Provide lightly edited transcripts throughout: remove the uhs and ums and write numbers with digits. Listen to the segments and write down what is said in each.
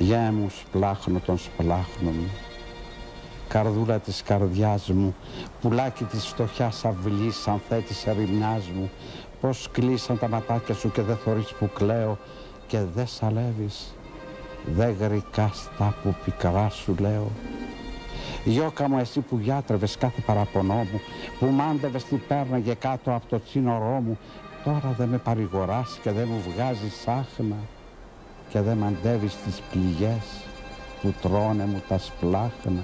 Γε μου σπλάχνω τον σπλάχνο μου, καρδούλα της καρδιάς μου, πουλάκι της φτωχιάς αυλής, ανθέτης ερημιάς μου, πως κλείσαν τα ματάκια σου και δε θωρείς που κλαίω και δε σαλεύεις, δε γρικά στα που πικρά σου λέω. Γιώκα μου, εσύ που γιάτρευες κάθε παραπονό μου, που μάντευες τι πέρναγε κάτω από το τσίνορό μου, τώρα δε με παρηγοράς και δε μου βγάζεις άχνα και δε μαντεύεις τις πληγές που τρώνε μου τα σπλάχνα.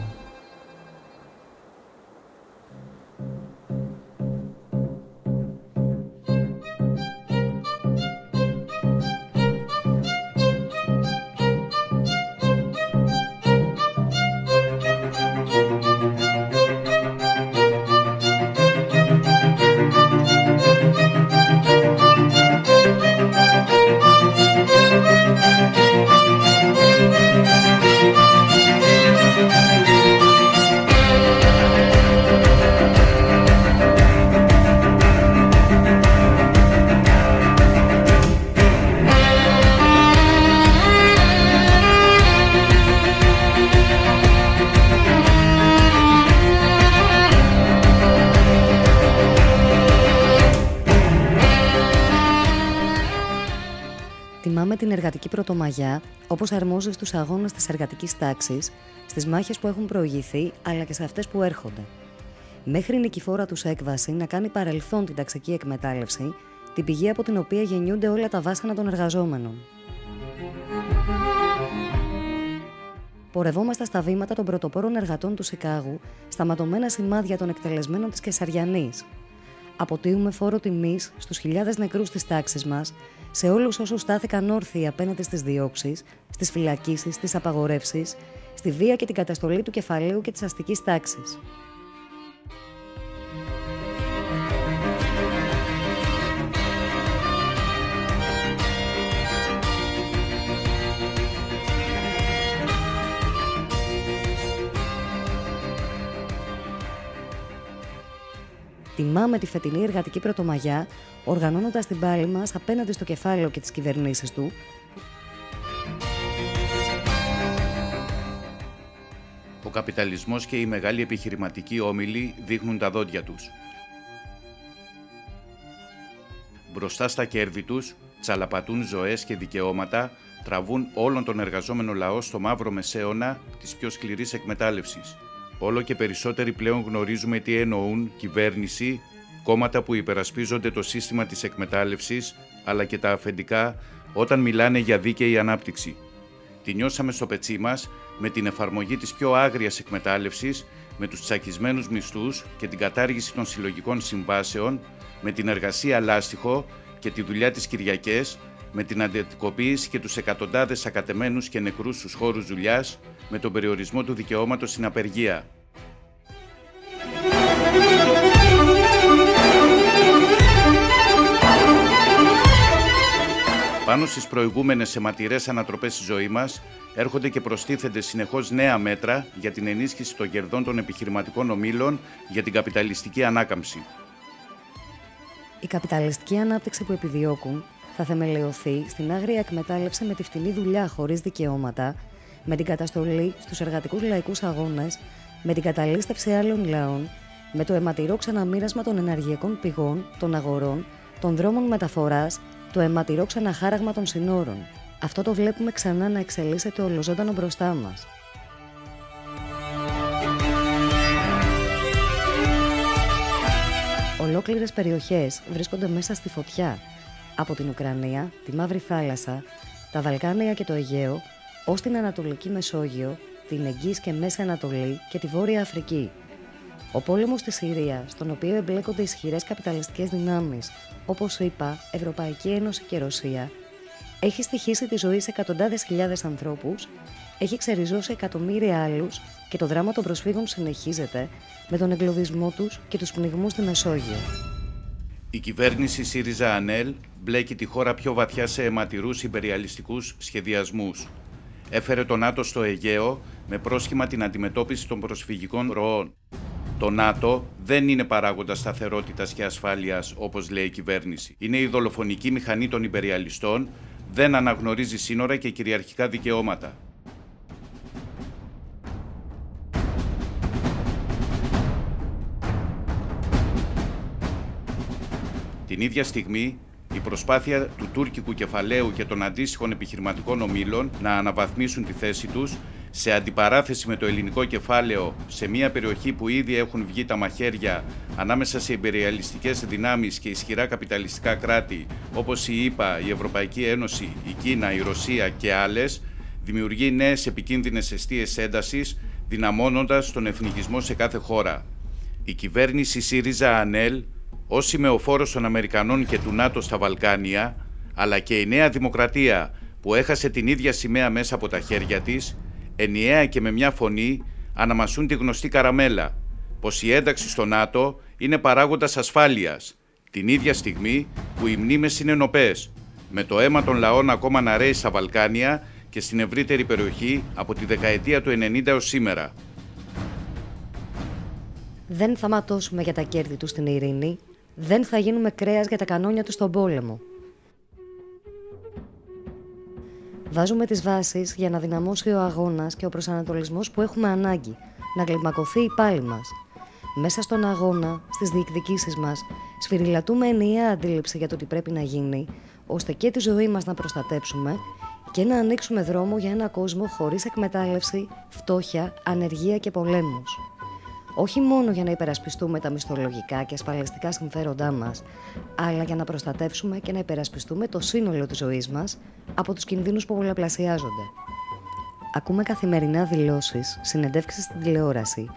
Τιμάμε την εργατική Πρωτομαγιά όπως αρμόζει στους αγώνες της εργατικής τάξης, στις μάχες που έχουν προηγηθεί αλλά και σε αυτές που έρχονται. Μέχρι η νικηφόρα τους έκβαση να κάνει παρελθόν την ταξική εκμετάλλευση, την πηγή από την οποία γεννιούνται όλα τα βάσανα των εργαζόμενων. Πορευόμαστε στα βήματα των πρωτοπόρων εργατών του Σικάγου, στα ματωμένα σημάδια των εκτελεσμένων της Κεσαριανής. Αποτείουμε φόρο τιμής στους χιλιάδες νεκρούς της τάξης μας, σε όλους όσους στάθηκαν όρθιοι απέναντι στις διώξεις, στις φυλακίσεις, στις απαγορεύσεις, στη βία και την καταστολή του κεφαλαίου και της αστικής τάξης. Τιμάμε τη φετινή εργατική Πρωτομαγιά, οργανώνοντας την πάλη μας απέναντι στο κεφάλαιο και τις κυβερνήσεις του, Ο καπιταλισμός και οι μεγάλοι επιχειρηματικοί όμιλοι δείχνουν τα δόντια τους. Μπροστά στα κέρδη τους, τσαλαπατούν ζωές και δικαιώματα, τραβούν όλον τον εργαζόμενο λαό στο μαύρο μεσαίωνα της πιο σκληρής εκμετάλλευσης. Όλο και περισσότεροι πλέον γνωρίζουμε τι εννοούν κυβέρνηση, κόμματα που υπερασπίζονται το σύστημα της εκμετάλλευσης, αλλά και τα αφεντικά όταν μιλάνε για δίκαιη ανάπτυξη. Τη νιώσαμε στο πετσί μας με την εφαρμογή της πιο άγριας εκμετάλλευσης, με τους τσακισμένους μισθούς και την κατάργηση των συλλογικών συμβάσεων, με την εργασία λάστιχο και τη δουλειά της Κυριακές, με την αντετικοποίηση και τους εκατοντάδες ακατεμένους και νεκρούς στους χώρους δουλειάς, με τον περιορισμό του δικαιώματος στην απεργία. Πάνω στις προηγούμενες αιματηρές ανατροπές στη ζωή μας, έρχονται και προστίθενται συνεχώς νέα μέτρα για την ενίσχυση των κερδών των επιχειρηματικών ομίλων για την καπιταλιστική ανάκαμψη. Η καπιταλιστική ανάπτυξη που επιδιώκουν θα θεμελιωθεί στην άγρια εκμετάλλευση με τη φτηνή δουλειά χωρίς δικαιώματα, με την καταστολή στους εργατικούς λαϊκούς αγώνες, με την καταλήστευση άλλων λαών, με το αιματηρό ξαναμοίρασμα των ενεργειακών πηγών, των αγορών, των δρόμων μεταφοράς, το αιματηρό ξαναχάραγμα των συνόρων. Αυτό το βλέπουμε ξανά να εξελίσσεται ολοζώντανο μπροστά μας. Ολόκληρες περιοχές βρίσκονται μέσα στη φωτιά, από την Ουκρανία, τη Μαύρη Θάλασσα, τα Βαλκάνια και το Αιγαίο, ως την Ανατολική Μεσόγειο, την Αιγής και Μέση Ανατολή και τη Βόρεια Αφρική. Ο πόλεμος στη Συρία, στον οποίο εμπλέκονται ισχυρές καπιταλιστικές δυνάμεις, όπως είπα, Ευρωπαϊκή Ένωση και Ρωσία, έχει στοιχήσει τη ζωή σε εκατοντάδες χιλιάδες ανθρώπους, έχει ξεριζώσει εκατομμύρια άλλους και το δράμα των προσφύγων συνεχίζεται με τον εγκλωβισμό τους και τους πνιγμούς στη Μεσόγειο. Η κυβέρνηση ΣΥΡΙΖΑ-ΑΝΕΛ μπλέκει τη χώρα πιο βαθιά σε αιματηρούς ιμπεριαλιστικούς σχεδιασμούς. Έφερε το ΝΑΤΟ στο Αιγαίο με πρόσχημα την αντιμετώπιση των προσφυγικών ροών. Το ΝΑΤΟ δεν είναι παράγοντας σταθερότητας και ασφάλειας, όπως λέει η κυβέρνηση. Είναι η δολοφονική μηχανή των ιμπεριαλιστών, δεν αναγνωρίζει σύνορα και κυριαρχικά δικαιώματα. Την ίδια στιγμή, η προσπάθεια του τουρκικού κεφαλαίου και των αντίστοιχων επιχειρηματικών ομίλων να αναβαθμίσουν τη θέση τους σε αντιπαράθεση με το ελληνικό κεφάλαιο σε μια περιοχή που ήδη έχουν βγει τα μαχαίρια ανάμεσα σε ιμπεριαλιστικές δυνάμεις και ισχυρά καπιταλιστικά κράτη όπως η ΗΠΑ, η Ευρωπαϊκή Ένωση, η Κίνα, η Ρωσία και άλλες, δημιουργεί νέες επικίνδυνες εστίες έντασης, δυναμώνοντας τον εθνικισμό σε κάθε χώρα. Η κυβέρνηση ΣΥΡΙΖΑ-ΑΝΕΛ, ως σημεοφόρος των Αμερικανών και του ΝΑΤΟ στα Βαλκάνια, αλλά και η Νέα Δημοκρατία που έχασε την ίδια σημαία μέσα από τα χέρια της, ενιαία και με μια φωνή αναμασούν τη γνωστή καραμέλα, πως η ένταξη στο ΝΑΤΟ είναι παράγοντας ασφάλειας, την ίδια στιγμή που οι μνήμες είναι νοπές, με το αίμα των λαών ακόμα να ρέει στα Βαλκάνια και στην ευρύτερη περιοχή από τη δεκαετία του 90 έως σήμερα. Δεν θα ματώσουμε για τα κέρδη του στην ειρήνη, δεν θα γίνουμε κρέας για τα κανόνια του στον πόλεμο. Βάζουμε τις βάσεις για να δυναμώσει ο αγώνας και ο προσανατολισμός που έχουμε ανάγκη, να κλιμακωθεί η πάλη μας. Μέσα στον αγώνα, στις διεκδικήσεις μας, σφυριλατούμε ενιαία αντίληψη για το τι πρέπει να γίνει, ώστε και τη ζωή μας να προστατέψουμε και να ανοίξουμε δρόμο για ένα κόσμο χωρίς εκμετάλλευση, φτώχεια, ανεργία και πολέμους. Όχι μόνο για να υπερασπιστούμε τα μισθολογικά και ασφαλιστικά συμφέροντά μας, αλλά για να προστατεύσουμε και να υπερασπιστούμε το σύνολο της ζωής μας από τους κινδύνους που πολλαπλασιάζονται. Ακούμε καθημερινά δηλώσεις, συνεντεύξεις στην τηλεόραση,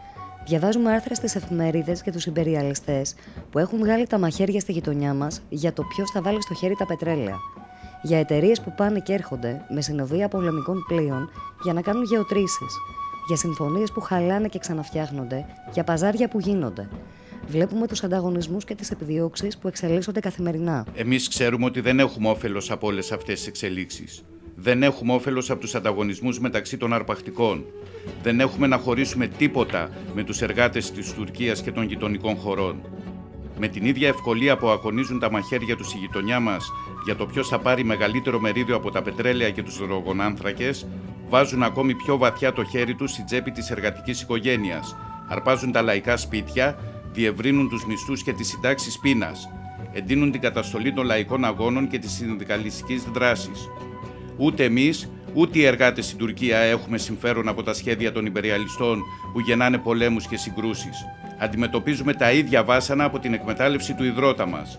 διαβάζουμε άρθρα στις εφημερίδες για τους ιμπεριαλιστές που έχουν βγάλει τα μαχαίρια στη γειτονιά μας για το ποιος θα βάλει στο χέρι τα πετρέλαια. Για εταιρείες που πάνε και έρχονται με συνοδεία πολεμικών πλοίων για να κάνουν γεωτρήσεις. Για συμφωνίες που χαλάνε και ξαναφτιάχνονται, για παζάρια που γίνονται. Βλέπουμε τους ανταγωνισμούς και τις επιδιώξεις που εξελίσσονται καθημερινά. Εμείς ξέρουμε ότι δεν έχουμε όφελος από όλες αυτές τις εξελίξεις. Δεν έχουμε όφελος από τους ανταγωνισμούς μεταξύ των αρπακτικών. Δεν έχουμε να χωρίσουμε τίποτα με τους εργάτες της Τουρκίας και των γειτονικών χωρών. Με την ίδια ευκολία που αγωνίζουν τα μαχαίρια τους η γειτονιά μας για το ποιος θα πάρει μεγαλύτερο μερίδιο από τα πετρέλαια και τους ρογονάνθρακες, βάζουν ακόμη πιο βαθιά το χέρι τους στην τσέπη της εργατικής οικογένειας, αρπάζουν τα λαϊκά σπίτια, διευρύνουν τους μισθούς και τις συντάξεις πείνας, εντείνουν την καταστολή των λαϊκών αγώνων και της συνδικαλιστικής δράσης. Ούτε εμείς, ούτε οι εργάτες στην Τουρκία έχουμε συμφέρον από τα σχέδια των ιμπεριαλιστών που γεννάνε πολέμους και συγκρούσεις. Αντιμετωπίζουμε τα ίδια βάσανα από την εκμετάλλευση του ιδρώτα μας.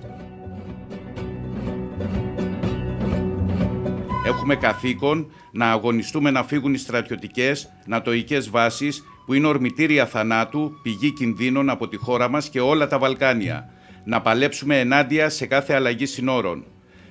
Έχουμε καθήκον να αγωνιστούμε να φύγουν οι στρατιωτικές, νατοικές βάσεις που είναι ορμητήρια θανάτου, πηγή κινδύνων από τη χώρα μας και όλα τα Βαλκάνια. Να παλέψουμε ενάντια σε κάθε αλλαγή συνόρων.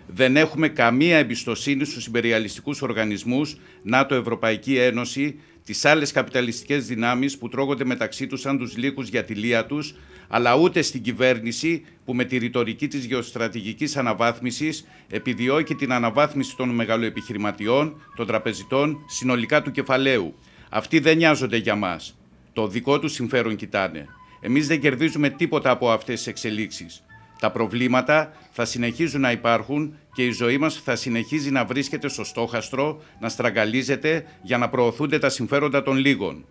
Δεν έχουμε καμία εμπιστοσύνη στους ιμπεριαλιστικούς οργανισμούς, ΝΑΤΟ, Ευρωπαϊκή Ένωση, τις άλλες καπιταλιστικές δυνάμεις που τρώγονται μεταξύ τους σαν τους λύκους για τη λία τους, αλλά ούτε στην κυβέρνηση που με τη ρητορική της γεωστρατηγικής αναβάθμισης επιδιώκει την αναβάθμιση των μεγαλοεπιχειρηματιών, των τραπεζιτών, συνολικά του κεφαλαίου. Αυτοί δεν νοιάζονται για μας. Το δικό τους συμφέρον κοιτάνε. Εμείς δεν κερδίζουμε τίποτα από αυτές τις εξελίξεις. Τα προβλήματα θα συνεχίζουν να υπάρχουν και η ζωή μας θα συνεχίζει να βρίσκεται στο στόχαστρο, να στραγγαλίζεται για να προωθούνται τα συμφέροντα των λίγων.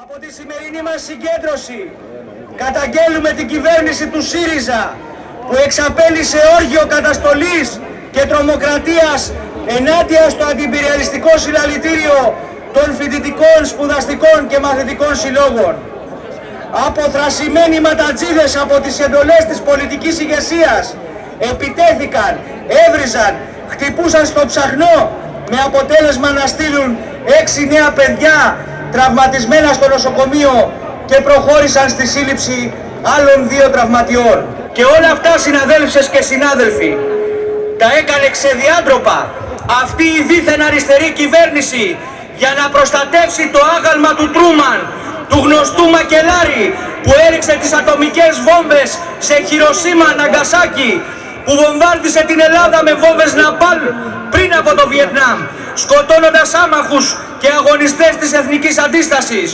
Από τη σημερινή μας συγκέντρωση καταγγέλουμε την κυβέρνηση του ΣΥΡΙΖΑ που εξαπέλυσε όργιο καταστολής και τρομοκρατίας ενάντια στο αντιιμπεριαλιστικό συλλαλητήριο των φοιτητικών, σπουδαστικών και μαθητικών συλλόγων. Αποθρασιμένοι ματατζίδες από τις εντολές της πολιτικής ηγεσίας επιτέθηκαν, έβριζαν, χτυπούσαν στο ψαχνό με αποτέλεσμα να στείλουν 6 νέα παιδιά τραυματισμένα στο νοσοκομείο και προχώρησαν στη σύλληψη άλλων 2 τραυματιών. Και όλα αυτά, συναδέλφες και συνάδελφοι, τα έκανε ξεδιάντροπα αυτή η δίθεν αριστερή κυβέρνηση για να προστατεύσει το άγαλμα του Τρούμαν, του γνωστού Μακελάρη που έριξε τις ατομικές βόμβες σε Χιροσίμα, Ναγκασάκι, που βομβάρδισε την Ελλάδα με βόμβες Ναπάλ πριν από το Βιετνάμ, σκοτώνοντας άμαχους και αγωνιστές της εθνικής αντίστασης,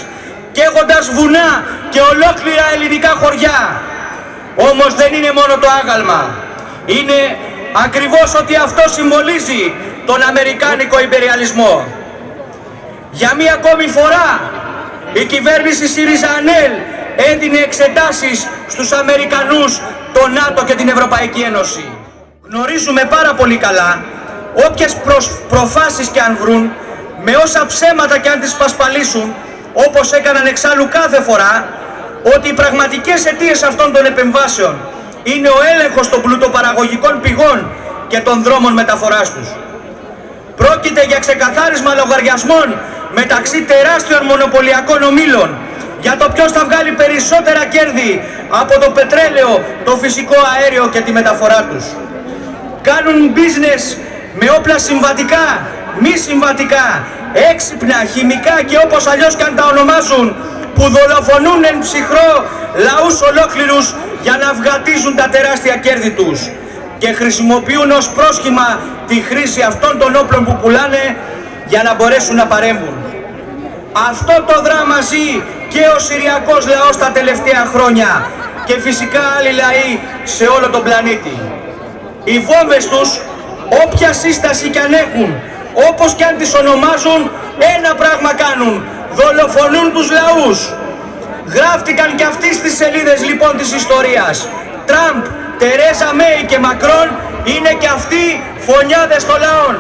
καίγοντας βουνά και ολόκληρα ελληνικά χωριά. Όμως δεν είναι μόνο το άγαλμα. Είναι ακριβώς ότι αυτό συμβολίζει τον αμερικάνικο ιμπεριαλισμό. Για μία ακόμη φορά η κυβέρνηση ΣΥΡΙΖΑ-ΑΝΕΛ έδινε εξετάσεις στους Αμερικανούς, το ΝΑΤΟ και την Ευρωπαϊκή Ένωση. Γνωρίζουμε πάρα πολύ καλά, όποιες προφάσεις και αν βρουν, με όσα ψέματα και αν τις πασπαλίσουν, όπως έκαναν εξάλλου κάθε φορά, ότι οι πραγματικές αιτίες αυτών των επεμβάσεων είναι ο έλεγχος των πλουτοπαραγωγικών πηγών και των δρόμων μεταφοράς τους. Πρόκειται για ξεκαθάρισμα λογαριασμών μεταξύ τεράστιων μονοπωλιακών ομίλων για το ποιος θα βγάλει περισσότερα κέρδη από το πετρέλαιο, το φυσικό αέριο και τη μεταφορά τους. Κάνουν business με όπλα συμβατικά, μη συμβατικά, έξυπνα, χημικά και όπως αλλιώς και αν τα ονομάζουν, που δολοφονούν εν ψυχρό λαούς ολόκληρους για να αυγατίζουν τα τεράστια κέρδη τους και χρησιμοποιούν ως πρόσχημα τη χρήση αυτών των όπλων που πουλάνε για να μπορέσουν να παρέμβουν. Αυτό το δράμα ζει και ο Συριακός λαός τα τελευταία χρόνια και φυσικά άλλοι λαοί σε όλο τον πλανήτη. Οι βόμβες τους, όποια σύσταση κι αν έχουν, όπως κι αν τις ονομάζουν, ένα πράγμα κάνουν: δολοφονούν τους λαούς. Γράφτηκαν και αυτοί στις σελίδες λοιπόν της ιστορίας. Τραμπ, Τερέζα Μέι και Μακρόν είναι και αυτοί φωνιάδες των λαών.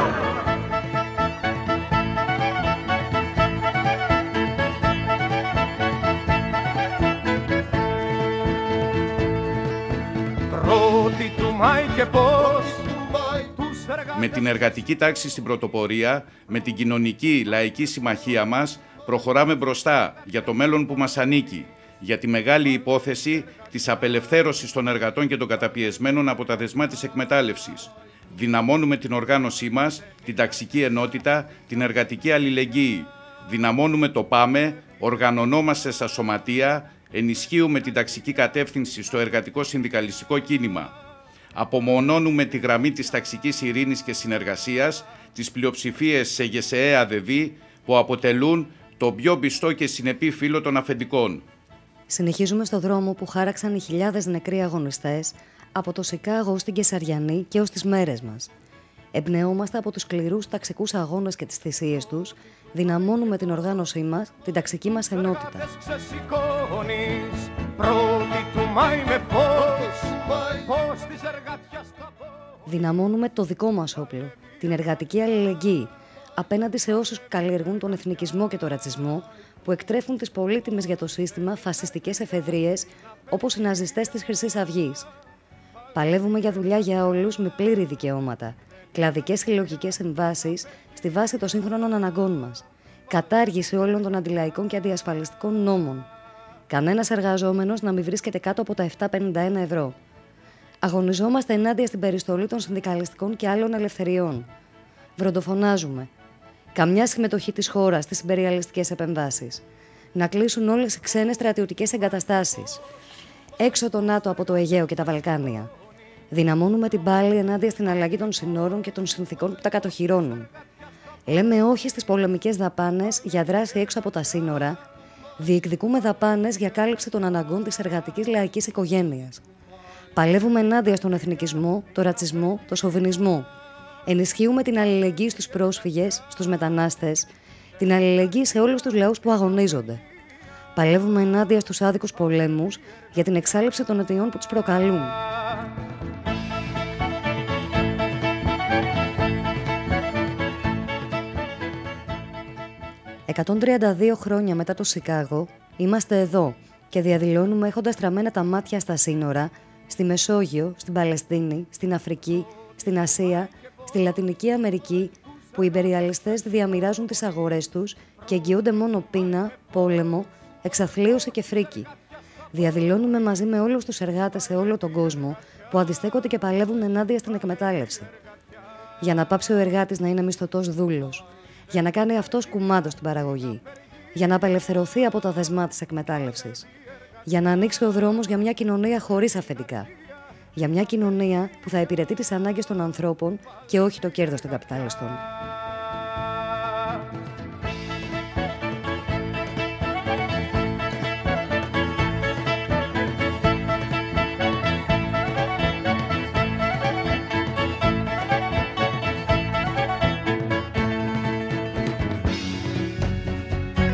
Με την εργατική τάξη στην πρωτοπορία, με την κοινωνική λαϊκή συμμαχία μας, προχωράμε μπροστά για το μέλλον που μας ανήκει, για τη μεγάλη υπόθεση της απελευθέρωσης των εργατών και των καταπιεσμένων από τα δεσμά της εκμετάλλευσης. Δυναμώνουμε την οργάνωσή μας, την ταξική ενότητα, την εργατική αλληλεγγύη. Δυναμώνουμε το ΠΑΜΕ, οργανωνόμαστε στα σωματεία, ενισχύουμε την ταξική κατεύθυνση στο εργατικό συνδικαλιστικό κίνημα. Απομονώνουμε τη γραμμή της ταξικής ειρήνης και συνεργασίας, τις πλειοψηφίες σε ΓΕΣΕΕ ΑΔΕΔΗ που αποτελούν το πιο πιστό και συνεπή φύλλο των αφεντικών. Συνεχίζουμε στο δρόμο που χάραξαν οι χιλιάδες νεκροί αγωνιστές από το Σικάγο στην Κεσαριανή και ως τις μέρες μας. Εμπνεόμαστε από τους σκληρούς ταξικούς αγώνες και τις θυσίες τους, δυναμώνουμε την οργάνωσή μας, την ταξική μας ενότητα. Δυναμώνουμε το δικό μας όπλο, την εργατική αλληλεγγύη, απέναντι σε όσους καλλιεργούν τον εθνικισμό και τον ρατσισμό, που εκτρέφουν τις πολύτιμες για το σύστημα φασιστικές εφεδρίες, όπως οι ναζιστές της Χρυσής Αυγής. Παλεύουμε για δουλειά για όλους με πλήρη δικαιώματα, κλαδικές συλλογικές συμβάσεις στη βάση των σύγχρονων αναγκών μας, κατάργηση όλων των αντιλαϊκών και αντιασφαλιστικών νόμων, κανένας εργαζόμενος να μην βρίσκεται κάτω από τα 7,51 ευρώ. Αγωνιζόμαστε ενάντια στην περιστολή των συνδικαλιστικών και άλλων ελευθεριών. Βροντοφωνάζουμε. Καμιά συμμετοχή της χώρας στις υπεριαλιστικές επεμβάσεις. Να κλείσουν όλες οι ξένες στρατιωτικές εγκαταστάσεις. Έξω το ΝΑΤΟ από το Αιγαίο και τα Βαλκάνια. Δυναμώνουμε την πάλη ενάντια στην αλλαγή των συνόρων και των συνθηκών που τα κατοχυρώνουν. Λέμε όχι στις πολεμικές δαπάνες για δράση έξω από τα σύνορα. Διεκδικούμε δαπάνες για κάλυψη των αναγκών της εργατικής λαϊκής οικογένειας. Παλεύουμε ενάντια στον εθνικισμό, τον ρατσισμό, τον σοβινισμό. Ενισχύουμε την αλληλεγγύη στους πρόσφυγες, στους μετανάστες, την αλληλεγγύη σε όλους τους λαούς που αγωνίζονται. Παλεύουμε ενάντια στους άδικους πολέμους για την εξάλληψη των αιτιών που τους προκαλούν. «132 χρόνια μετά το Σικάγο, είμαστε εδώ και διαδηλώνουμε έχοντας στραμμένα τα μάτια στα σύνορα, στη Μεσόγειο, στην Παλαιστίνη, στην Αφρική, στην Ασία, στη Λατινική Αμερική, που οι υπεριαλιστές διαμοιράζουν τις αγορές τους και εγγυούνται μόνο πείνα, πόλεμο, εξαθλίωση και φρίκη. Διαδηλώνουμε μαζί με όλους τους εργάτες σε όλο τον κόσμο που αντιστέκονται και παλεύουν ενάντια στην εκμετάλλευση. Για να πάψει ο εργάτης να είναι μισθωτός δούλος, για να κάνει αυτός κουμάντο στην παραγωγή, για να απελευθερωθεί από τα δεσμά της εκμετάλλευσης, για να ανοίξει ο δρόμος για μια κοινωνία χωρίς αφεντικά. Για μια κοινωνία που θα υπηρετεί τις ανάγκες των ανθρώπων και όχι το κέρδος των καπιταλιστών.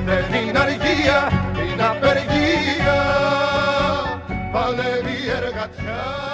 Δεν είναι αργία, είναι απεργία. φωτιά